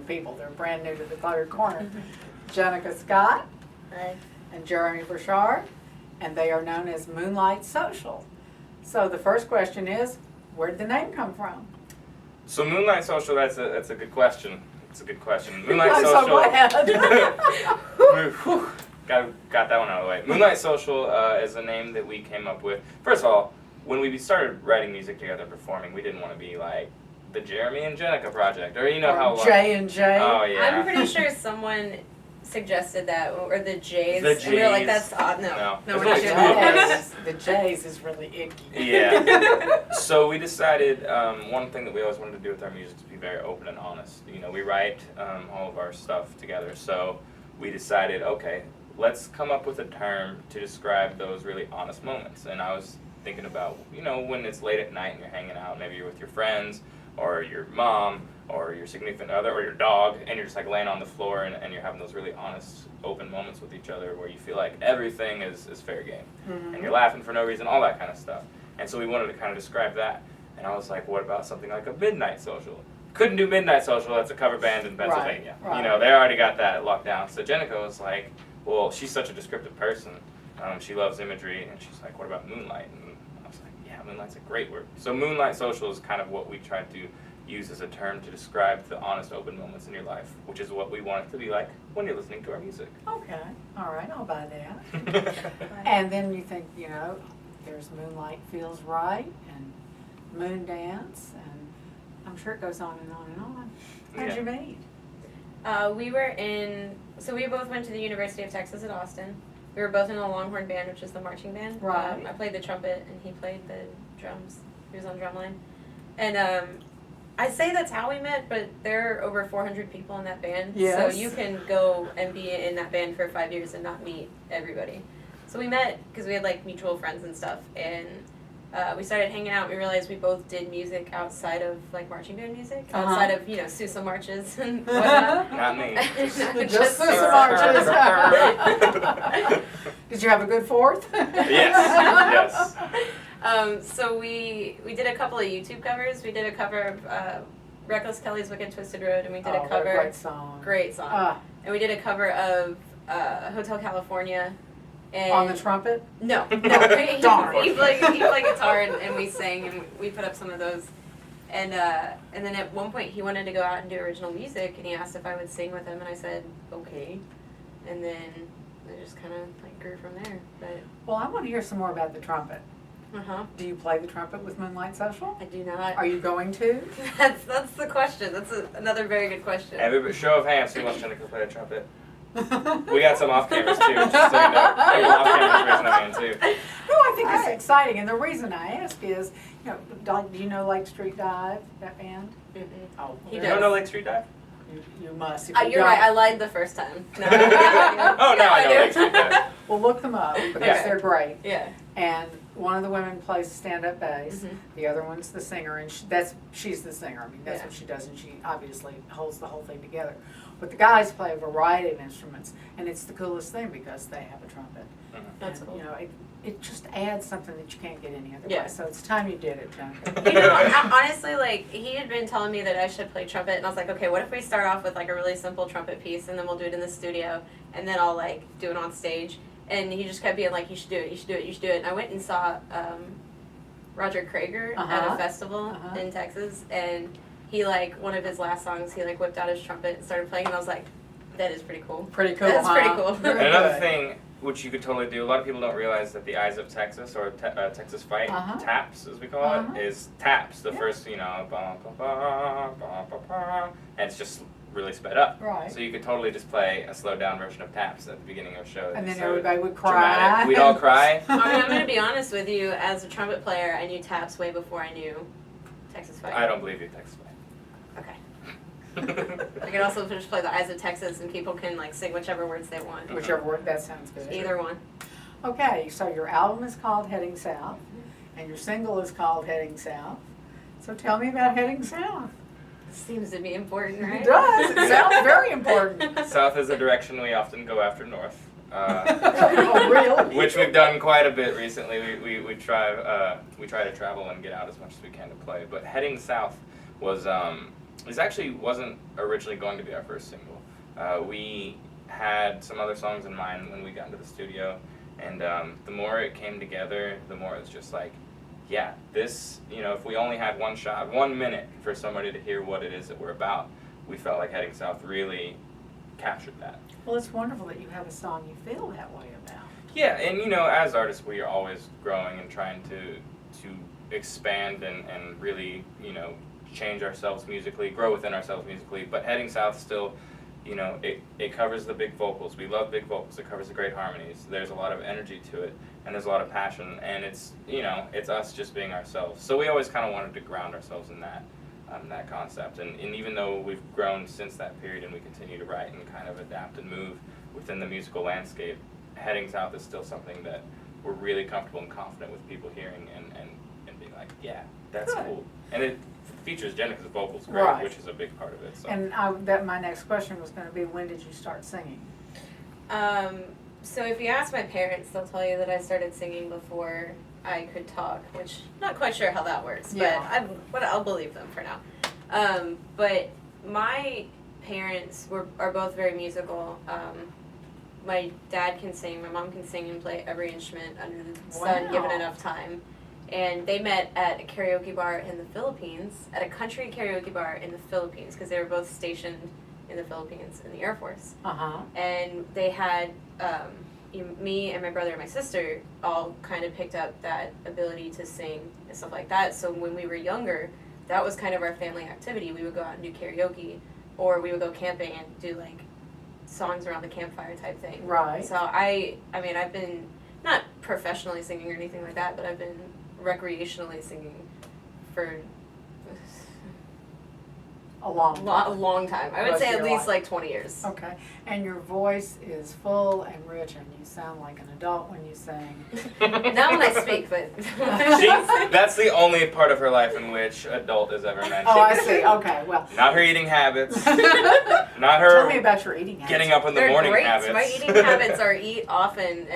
people. They're brand new to the third corner. Jenica Scott Hi. and Jeremy Burchard, and they are known as Moonlight Social. So the first question is, where did the name come from? So Moonlight Social, that's a good question. It's a good question. Moonlight I'm Social. so glad. Got that one out of the way. Moonlight Social is a name that we came up with. First of all, when we started writing music together, performing, we didn't want to be like the Jeremy and Jenica project, or you know how J and J. Oh yeah. I'm pretty sure someone suggested that, or the J's. The And we were like, J's. that's odd. No, No. we're not There's doing only that. The J's is really icky. Yeah. So we decided one thing that we always wanted to do with our music is be very open and honest. You know, we write all of our stuff together, so we decided, okay, let's come up with a term to describe those really honest moments. And I was thinking about, you know, when it's late at night and you're hanging out, maybe you're with your friends or your mom or your significant other or your dog, and you're just like laying on the floor and you're having those really honest, open moments with each other where you feel like everything is fair game. And you're laughing for no reason, all that kind of stuff. And so we wanted to kind of describe that. And I was like, what about something like a midnight social? Couldn't do Midnight Social, that's a cover band in Pennsylvania. Right. You know, they already got that locked down. So Jenica was like, well, she's such a descriptive person. She loves imagery, and she's like, what about Moonlight? And I was like, yeah, Moonlight's a great word. So Moonlight Social is kind of what we tried to use as a term to describe the honest, open moments in your life, which is what we want it to be like when you're listening to our music. Okay, all right, I'll buy that. And then you think, you know, there's Moonlight Feels Right and Moon Dance, and I'm sure it goes on and on and on. How'd Yeah. you meet? We both went to the University of Texas at Austin. We were both in the Longhorn Band, which is the marching band. Right. I played the trumpet and he played the drums. He was on drumline. And I say that's how we met, but there are over 400 people in that band. Yes. So you can go and be in that band for 5 years and not meet everybody. So we met because we had like mutual friends and stuff, and we started hanging out. We realized we both did music outside of like marching band music, outside of, you know, Sousa marches and whatnot. Not me. Just Sousa marches. Did you have a good fourth? Yes. So we did a couple of YouTube covers. We did a cover of Reckless Kelly's Wicked Twisted Road, and we did a What cover. great song. Great song. And we did a cover of Hotel California. And On the trumpet? No. He Darn. played guitar and we sang and we put up some of those. And then at one point he wanted to go out and do original music, and he asked if I would sing with him, and I said okay. And then it just kind of like grew from there. But Well, I want to hear some more about the trumpet. Do you play the trumpet with Moonlight Social? I do not. Are you going to? That's the question. That's another very good question. Everybody, show of hands, who wants Jenica to play the trumpet? We got some off cameras too, just so you know. People off cameras raising their hand too. No, I think it's exciting, and the reason I ask is, you know, do you know Lake Street Dive, that band? Mm-mm. Oh, He You does. don't know Lake Street Dive? You must. If You're don't- right. I lied the first time. No, Oh, no, I know do. Lake Street Dive. Well, look them up because Yeah. they're great. Yeah. And one of the women plays stand-up bass. Mhm. The other one's the singer, and she's the singer. I mean, that's Yeah. what she does, and she obviously holds the whole thing together. But the guys play a variety of instruments, and it's the coolest thing because they have a trumpet. That's And, cool. You know, it just adds something that you can't get any other Yeah. way. So it's time you did it, Jenica. You know, honestly, like, he had been telling me that I should play trumpet, and I was like, okay, what if we start off with, like, a really simple trumpet piece, and then we'll do it in the studio, and then I'll, like, do it on stage. And he just kept being like, you should do it, you should do it, you should do it. And I went and saw Roger Krager at Uh-huh. a festival Uh-huh. in Texas, and he, like, one of his last songs, he, like, whipped out his trumpet and started playing, and I was like, that is pretty cool. Pretty cool, That's huh? pretty cool. Very And another good. thing which you could totally do, a lot of people don't realize that the Eyes of Texas, or Texas Fight, Uh-huh. taps as we call Uh-huh. it, is taps. The Yeah. first, you know, ba, ba, ba, ba, ba, ba, and it's just really sped up. Right. So you could totally just play a slowed down version of taps at the beginning of a show. And then So everybody would cry. dramatic. We'd all cry. I mean, I'm going to be honest with you, as a trumpet player, I knew taps way before I knew Texas Fight. I don't believe you, Texas Fight. Okay. I could also just play the Eyes of Texas, and people can, like, sing whichever words they want. Whichever word, that sounds good. Either one. Okay, so your album is called Heading South, and your single is called Heading South. So tell me about Heading South. Seems to be important, right? It does. It sounds very important. South is a direction we often go after north. Oh, really? Which we've done quite a bit recently. We try to travel and get out as much as we can to play. But Heading South was this actually wasn't originally going to be our first single. We had some other songs in mind when we got into the studio, and the more it came together, the more it was just like, yeah, this, if we only had 1 minute for somebody to hear what it is that we're about, we felt like Heading South really captured that. Well, it's wonderful that you have a song you feel that way about. Yeah, and as artists, we are always growing and trying to expand and really, change ourselves musically, grow within ourselves musically. But Heading South still, it covers the big vocals. We love big vocals. It covers the great harmonies. There's a lot of energy to it, and there's a lot of passion, and it's, it's us just being ourselves. So we always kind of wanted to ground ourselves in that concept. And even though we've grown since that period and we continue to write and kind of adapt and move within the musical landscape, Heading South is still something that we're really comfortable and confident with people hearing and being like, yeah, that's Good. cool. And it features Jenica's vocals great, Right. which is a big part of it. So. And my next question was going to be, when did you start singing? So if you ask my parents, they'll tell you that I started singing before I could talk, which not quite sure how that works, Yeah. but I'll believe them for now. But my parents are both very musical. My dad can sing, my mom can sing and play every instrument under the sun, given Wow. enough time. And they met at a karaoke bar in the Philippines, at a country karaoke bar in the Philippines, because they were both stationed in the Philippines in the Air Force. Uh-huh. And they had, me and my brother and my sister all kind of picked up that ability to sing and stuff like that. So when we were younger, that was kind of our family activity. We would go out and do karaoke, or we would go camping and do like songs around the campfire type thing. Right. So I mean, I've been not professionally singing or anything like that, but I've been recreationally singing for A long time. a long time. I would Most say of at your least life. like 20 years. Okay. And your voice is full and rich, and you sound like an adult when you sing. Not when I speak, but That's the only part of her life in which adult is ever mentioned. Oh, I see. Okay. Well. Not her eating habits. Not Tell me her about your eating habits. getting up in the they're morning great. habits. My eating habits are eat often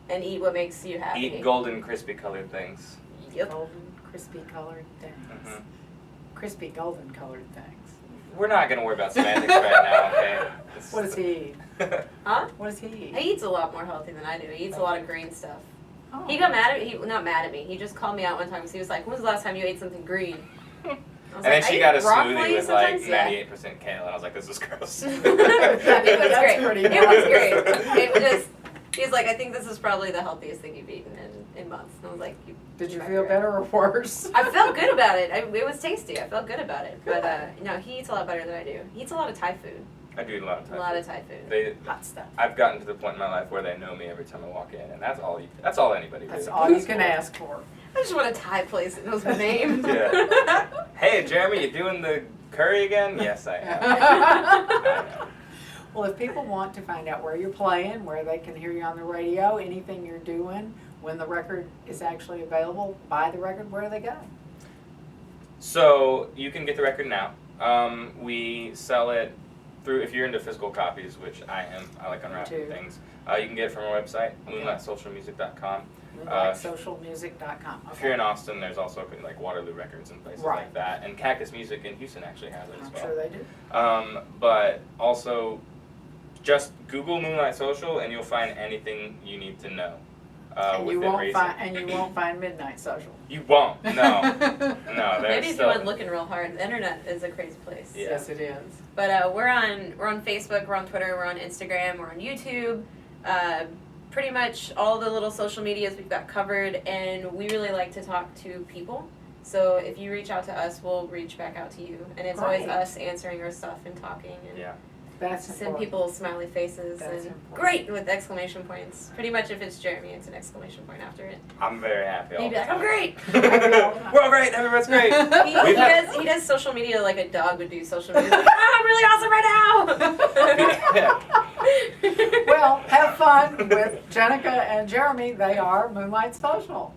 and eat what makes you happy. Eat golden, crispy colored things. Yep. Golden, crispy colored things. Mhm. Crispy golden colored things. We're not going to worry about semantics right now, okay? What does he eat? Huh? What does he eat? He eats a lot more healthy than I do. He eats a lot of green stuff. Oh. He got mad at me. Not mad at me. He just called me out one time because he was like, "When was the last time you ate something green?" I was And then like, she "I got eat a broccoli smoothie with like sometimes." Yeah. 98% kale, and I was like, this is gross. It was That's great. pretty It was nice. great. It was just, he's like, I think this is probably the healthiest thing you've eaten in months. And I was like, Did you might feel be right. better or worse? I felt good about it. It was tasty. I felt good about it. But no, he eats a lot better than I do. He eats a lot of Thai food. I do eat a lot of Thai A lot food. of Thai food. They, Hot stuff. I've gotten to the point in my life where they know me every time I walk in, and that's all anybody That's really all you asks can for. ask for. I just want a Thai place that knows my name. Yeah. Hey, Jeremy, you doing the curry again? Yes, I am. I am. Well, if people want to find out where you're playing, where they can hear you on the radio, anything you're doing, when the record is actually available, buy the record, where do they go? So you can get the record now. We sell it through, if you're into physical copies, which I am, I like unwrapping too. things. You can get it from our website, Okay. moonlightsocialmusic.com. MoonlightSocialMusic.com. If you're in Austin, there's also like Waterloo Records and places Right. like that. And Cactus Music in Houston actually has it as I'm well. sure they do. But also, just Google Moonlight Social and you'll find anything you need to know. And you within won't reason. find Midnight Social. You won't. No. No. There's Maybe if you still, went looking real hard, the internet is a crazy place. Yeah. Yes, it is. But we're on Facebook, we're on Twitter, we're on Instagram, we're on YouTube. Pretty much all the little social medias we've got covered, and we really like to talk to people. So if you reach out to us, we'll reach back out to you, and it's always Great. us answering our stuff and talking and Yeah. That's send important. people smiley faces That's and important. great with exclamation points. Pretty much if it's Jeremy, it's an exclamation point after it. I'm very happy all He'd be the like, "I'm time. great." We're all great. Everyone's great. We've had- He does social media like a dog would do social media. Like, I'm really awesome right now. Well, have fun with Jenica and Jeremy. They are Moonlight Social.